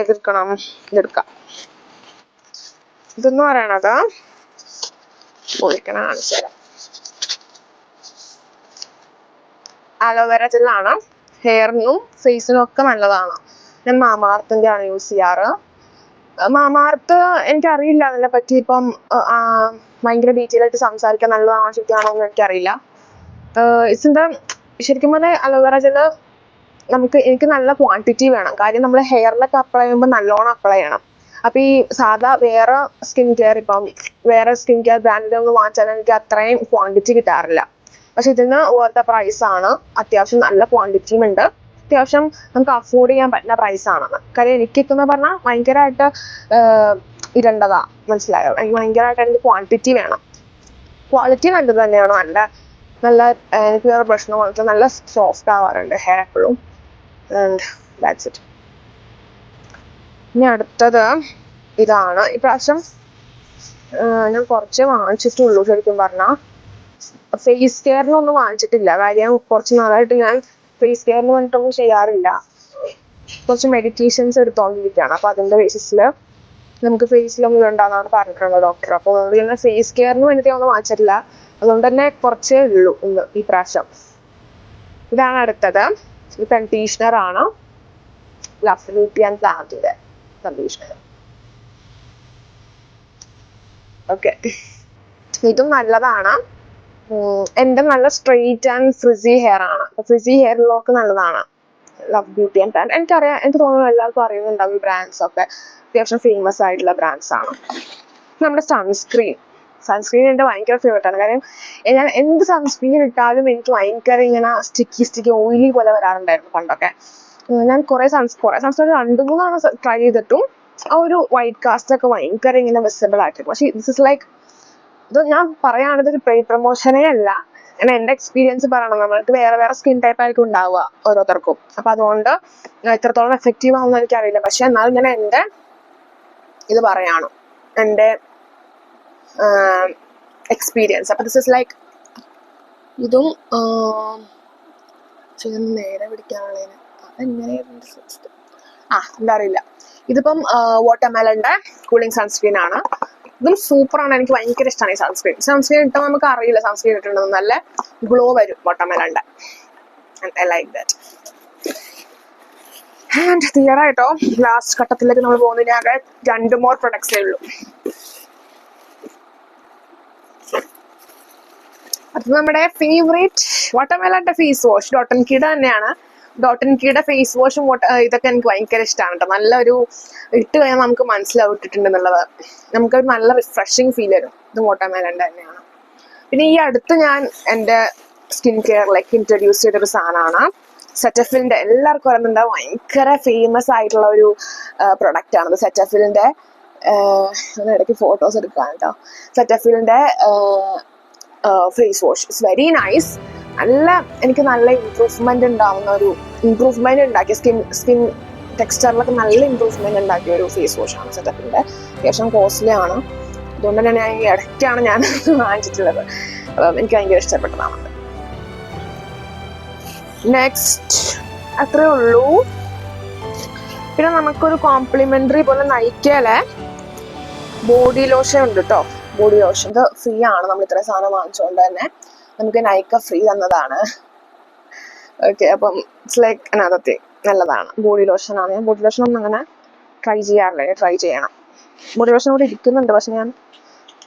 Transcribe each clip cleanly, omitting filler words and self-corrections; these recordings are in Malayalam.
ഏതെടുക്കണം? ഇതെടുക്കാം. ഇതെന്ന് പറയണത് പോയിക്കണം കാണിച്ചു തരാം. അലോവേര ജെല്ലാണ്. ഹെയറിനും ഫേസിനും ഒക്കെ നല്ലതാണ്. ഞാൻ മാമാർത്തിന്റെ ആണ് യൂസ് ചെയ്യാറ്. മാമാർത്ത് എനിക്കറിയില്ല അതിനെ പറ്റി ഇപ്പം ഭയങ്കര ഡീറ്റെയിൽ ആയിട്ട് സംസാരിക്കാൻ നല്ലതാണോ ശരിയാണോ എന്ന് എനിക്കറിയില്ല. ഇതിന്റെ ശരിക്കും പറഞ്ഞാൽ അലോവേര ജെല്ല് എനിക്ക് നല്ല ക്വാണ്ടിറ്റി വേണം. കാര്യം നമ്മൾ ഹെയറിലൊക്കെ അപ്ലൈ ചെയ്യുമ്പോൾ നല്ലോണം അപ്ലൈ ചെയ്യണം. അപ്പൊ ഈ സാധാ വേറെ സ്കിൻ കെയർ ബ്രാൻഡിലൊന്നും വാങ്ങിച്ചാൽ എനിക്ക് അത്രയും ക്വാണ്ടിറ്റി കിട്ടാറില്ല. പക്ഷെ ഇതിന് വർത്ത് പ്രൈസ് ആണ്. അത്യാവശ്യം നല്ല ക്വാണ്ടിറ്റിയും ഉണ്ട്. അത്യാവശ്യം നമുക്ക് അഫോർഡ് ചെയ്യാൻ പറ്റുന്ന പ്രൈസ് ആണ്. കാര്യം എനിക്കെന്ന് പറഞ്ഞാൽ ഭയങ്കരമായിട്ട് ഇരണ്ടതാ, മനസ്സിലായോ? എനിക്ക് ഭയങ്കരമായിട്ട് എനിക്ക് ക്വാണ്ടിറ്റി വേണം. ക്വാളിറ്റി നല്ലത് തന്നെയാണ്. നല്ല എനിക്ക് വേറെ പ്രശ്നം വന്നിട്ട് നല്ല സോഫ്റ്റ് ആവാറുണ്ട് ഹെയർ എപ്പോഴും. And that's it. ഇനി അടുത്തത് ഇതാണ്. ഇപ്രാവശ്യം ഞാൻ കുറച്ച് വാങ്ങിച്ചിട്ടുള്ളൂ. ശരിക്കും പറഞ്ഞാൽ ഫേസ് കെയറിനൊന്നും വാങ്ങിച്ചിട്ടില്ല. കാര്യം കുറച്ച് നാളായിട്ട് ഞാൻ ഫേസ് കെയറിന് വേണ്ടിയിട്ടൊന്നും ചെയ്യാറില്ല. കുറച്ച് മെഡിറ്റേഷൻസ് എടുത്തോണ്ടിരിക്കുകയാണ്. അപ്പൊ അതിന്റെ ബേസിസിൽ നമുക്ക് ഫേസിലൊന്നും ഇടണ്ടെന്നാണ് പറഞ്ഞിട്ടുള്ളത് ഡോക്ടർ. അപ്പോൾ അതുകൊണ്ട് ഞാൻ ഫേസ് കെയറിന് വേണ്ടിയിട്ട് ഒന്നും വാങ്ങിച്ചിട്ടില്ല. അതുകൊണ്ട് തന്നെ കുറച്ചേ ഉള്ളൂ ഈ പ്രാവശ്യം. ഇതാണ് അടുത്തത്. ഇത് കണ്ടീഷണർ ആണ്. ലവ് ബ്യൂട്ടി ആൻഡ് പ്ലാന്റിന്റെ കണ്ടീഷണർ. ഓക്കെ, ഇതും നല്ലതാണ്. എന്റെ നല്ല സ്ട്രെയിറ്റ് ആൻഡ് ഫ്രിസി ഹെയർ ആണ്. ഫ്രിസി ഹെയറിലൊക്കെ നല്ലതാണ് ലവ് ബ്യൂട്ടി ആൻഡ് പ്ലാന്റ്. എനിക്കറിയാം, എനിക്ക് തോന്നുന്നു എല്ലാവർക്കും അറിയുന്നുണ്ടാവും. ഈ ബ്രാൻഡ്സ് ഒക്കെ അത്യാവശ്യം ഫേമസ് ആയിട്ടുള്ള ബ്രാൻഡ്സ് ആണ്. നമ്മുടെ സൺസ്ക്രീൻ എന്റെ ഭയങ്കര ഫേവറേറ്റ് ആണ്. കാര്യം ഞാൻ എന്ത് സൺസ്ക്രീൻ ഇട്ടാലും എനിക്ക് ഭയങ്കര ഇങ്ങനെ സ്റ്റിക്കി ഓയിലി പോലെ വരാറുണ്ടായിരുന്നു പണ്ടൊക്കെ. ഞാൻ കുറെ സൺസ്ക്രീൻ 2-3 ട്രൈ ചെയ്തിട്ടും ആ ഒരു വൈറ്റ് കാസ്റ്റ് ഒക്കെ ഭയങ്കര ഇങ്ങനെ വിസിബിൾ ആയിട്ടിരിക്കും. പക്ഷെ ദിസ് ഇസ് ലൈക്ക്, ഇത് ഞാൻ പറയുകയാണെങ്കിൽ ഒരു പെയ്ഡ് പ്രൊമോഷനേ അല്ല. ഞാൻ എന്റെ എക്സ്പീരിയൻസ് പറയണം. നമ്മൾക്ക് വേറെ സ്കിൻ ടൈപ്പ് ആയിരിക്കും ഉണ്ടാവുക ഓരോരുത്തർക്കും. അപ്പൊ അതുകൊണ്ട് എത്രത്തോളം എഫക്റ്റീവ് ആവുമെന്ന് എനിക്കറിയില്ല. പക്ഷെ എന്നാലും ഞാൻ എന്റെ ഇത് പറയാണ്, എന്റെ എക്സ്പീരിയൻസ്. അപ്പൊ ദിസ് ഇസ് ലൈക്ക്, ഇതും നേരെ പിടിക്കാനുള്ളതിന് എന്താ അറിയില്ല. ഇതിപ്പം വാട്ടർമെലന്റെ കൂളിംഗ് സൺസ്ക്രീൻ ആണ്. ഇതും സൂപ്പറാണ്. എനിക്ക് ഭയങ്കര ഇഷ്ടമാണ് ഈ സൺസ്ക്രീൻ ഇട്ടാൽ നമുക്ക് അറിയില്ല സൺസ്ക്രീൻ ഇട്ടിട്ടുണ്ടെന്ന്. നല്ല ഗ്ലോ വരും വാട്ടർമെലന്റെ. I like that. And clear ആയിട്ടോ, ലാസ്റ്റ് ഘട്ടത്തിലേക്ക് നമ്മൾ പോകുന്നതിനാകെ 2 more പ്രൊഡക്ട്സേ ഉള്ളൂ. അത് നമ്മുടെ ഫേവറേറ്റ് വാട്ടർമെലന്റെ ഫേസ് വാഷ് ഡോട്ട് & കീയുടെ തന്നെയാണ്. ഡോട്ട് & കീയുടെ ഫേസ് വാഷും ഇതൊക്കെ എനിക്ക് ഭയങ്കര ഇഷ്ടമാണ് കേട്ടോ. നല്ലൊരു ഇട്ട് കഴിഞ്ഞാൽ നമുക്ക് മനസ്സിലാവും ഇട്ടിട്ടുണ്ടെന്നുള്ളത്. നമുക്കൊരു നല്ല റിഫ്രഷിങ് ഫീൽ വരും. ഇത് വാട്ടർമെലന്റെ തന്നെയാണ്. പിന്നെ ഈ അടുത്ത് ഞാൻ എൻ്റെ സ്കിൻ കെയറിലേക്ക് ഇൻട്രൊഡ്യൂസ് ചെയ്തൊരു സാധനമാണ് സെറ്റഫിലിന്റെ. എല്ലാവർക്കും അറിയുന്നുണ്ടാവും, ഭയങ്കര ഫേമസ് ആയിട്ടുള്ള ഒരു പ്രൊഡക്റ്റ് ആണത്. സെറ്റഫിലിന്റെ ഇടയ്ക്ക് ഫോട്ടോസ് എടുക്കാൻ കേട്ടോ. സെറ്റഫിലിന്റെ face wash it's very nice. എനിക്ക് നല്ല ഇംപ്രൂവ്മെന്റ് ഉണ്ടാക്കിയ സ്കിൻ ടെക്സ്ചറിലൊക്കെ നല്ല ഇംപ്രൂവ്മെന്റ് ഉണ്ടാക്കിയ ഒരു ഫേസ് വാഷ് ആണ് സെറ്റഫിലിന്റെ. അത്യാവശ്യം കോസ്റ്റ്ലി ആണ്. അതുകൊണ്ട് തന്നെ ഞാൻ ഈ ഇടയ്ക്കാണ് ഞാൻ വാങ്ങിച്ചിട്ടുള്ളത്. എനിക്ക് ഭയങ്കര ഇഷ്ടപ്പെട്ടതാണ്. നെക്സ്റ്റ് അത്രേ ഉള്ളൂ. പിന്നെ നമുക്കൊരു കോംപ്ലിമെന്ററി പോലെ നൈക്കയിലെ ബോഡി ലോഷൻ ഉണ്ട് കേട്ടോ. ബോഡി ലോഷൻ ഇത് ഫ്രീ ആണ്. നമ്മൾ ഇത്ര സാധനം വാങ്ങിച്ചുകൊണ്ട് തന്നെ നമുക്ക് നൈക്ക ഫ്രീ തന്നതാണ്. ഓക്കെ, അപ്പം ഇറ്റ്സ് ലൈക്ക് അനദർ തിങ്. നല്ലതാണ്. ബോഡി ലോഷൻ ആണ്. ഞാൻ ബോഡി ലോഷൻ ഒന്നും അങ്ങനെ ട്രൈ ചെയ്യാറില്ല. ട്രൈ ചെയ്യണം. ബോഡി ലോഷൻ കൂടി ഇരിക്കുന്നുണ്ട്, പക്ഷെ ഞാൻ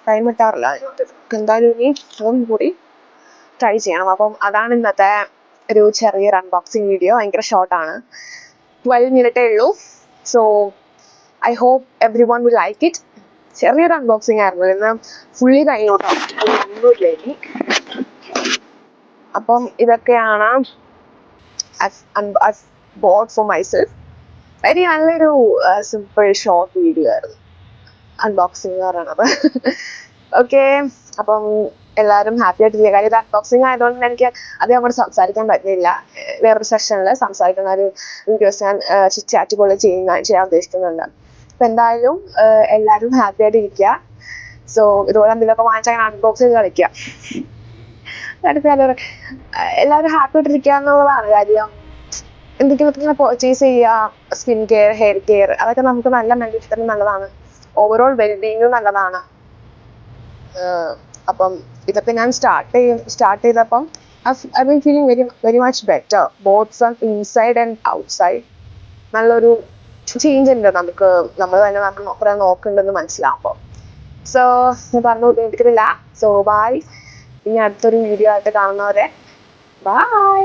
ടൈം കിട്ടാറില്ല. എന്തായാലും ഇനി അതും കൂടി ട്രൈ ചെയ്യണം. അപ്പം അതാണ് ഇന്നത്തെ ഒരു ചെറിയൊരു അൺബോക്സിങ് വീഡിയോ. ഭയങ്കര ഷോർട്ടാണ്, 12 minute ഉള്ളൂ. So I hope everyone will like it. ചെറിയൊരു അൺബോക്സിങ് ആയിരുന്നു. ഇന്ന് ഫുള്ളി കഴിഞ്ഞോട്ടോ, ഒന്നുമില്ല ഇനി. അപ്പം ഇതൊക്കെയാണ് I've bought for myself. Very നല്ലൊരു സിമ്പിൾ ഷോർട്ട് വീഡിയോ ആയിരുന്നു അൺബോക്സിങ് എന്ന് പറയുന്നത്. ഓക്കെ, അപ്പം എല്ലാവരും ഹാപ്പി ആയിട്ടിരിക്കുക. കാര്യം ഇത് അൺബോക്സിങ് ആയതുകൊണ്ട് എനിക്ക് അതേ അങ്ങോട്ട് സംസാരിക്കാൻ പറ്റില്ല. വേറൊരു സെഷനിൽ സംസാരിക്കുന്ന ഒരു വീഡിയോസ് ഞാൻ ചാറ്റ് പോലെ ചെയ്യാൻ ഉദ്ദേശിക്കുന്നുണ്ട്. അപ്പൊ എന്തായാലും എല്ലാവരും ഹാപ്പി ആയിട്ട് ഇരിക്കുക. സോ ഇതുപോലെ എന്തെങ്കിലുമൊക്കെ വാങ്ങിച്ചാൽ അൺബോക്സ് ചെയ്ത് കളിക്കുക. എല്ലാവരും ഹാപ്പി ആയിട്ടിരിക്കുക എന്നുള്ളതാണ് കാര്യം. എന്തെങ്കിലുമൊക്കെ ഇങ്ങനെ പർച്ചേസ് ചെയ്യുക, സ്കിൻ കെയർ, ഹെയർ കെയർ, അതൊക്കെ നമുക്ക് നല്ല മെന്റൽ ഹെൽത്തിന് നല്ലതാണ്, ഓവറോൾ വെൽബീയിങ് നല്ലതാണ്. അപ്പം ഇതൊക്കെ ഞാൻ സ്റ്റാർട്ട് ചെയ്തപ്പം I been feeling very very much better both from inside and outside. നല്ലൊരു ചേഞ്ച് ഉണ്ട് നമുക്ക്, നമ്മൾ തന്നെ നമ്മൾ കുറെ നോക്കുന്നുണ്ടെന്ന് മനസ്സിലാവുമ്പോൾ. സോ ഞാൻ പറഞ്ഞു ഉദ്ദേശിക്കുന്നില്ല. സോ ബൈ, ഇനി അടുത്തൊരു വീഡിയോ ആയിട്ട് കാണുന്നവരെ ബൈ.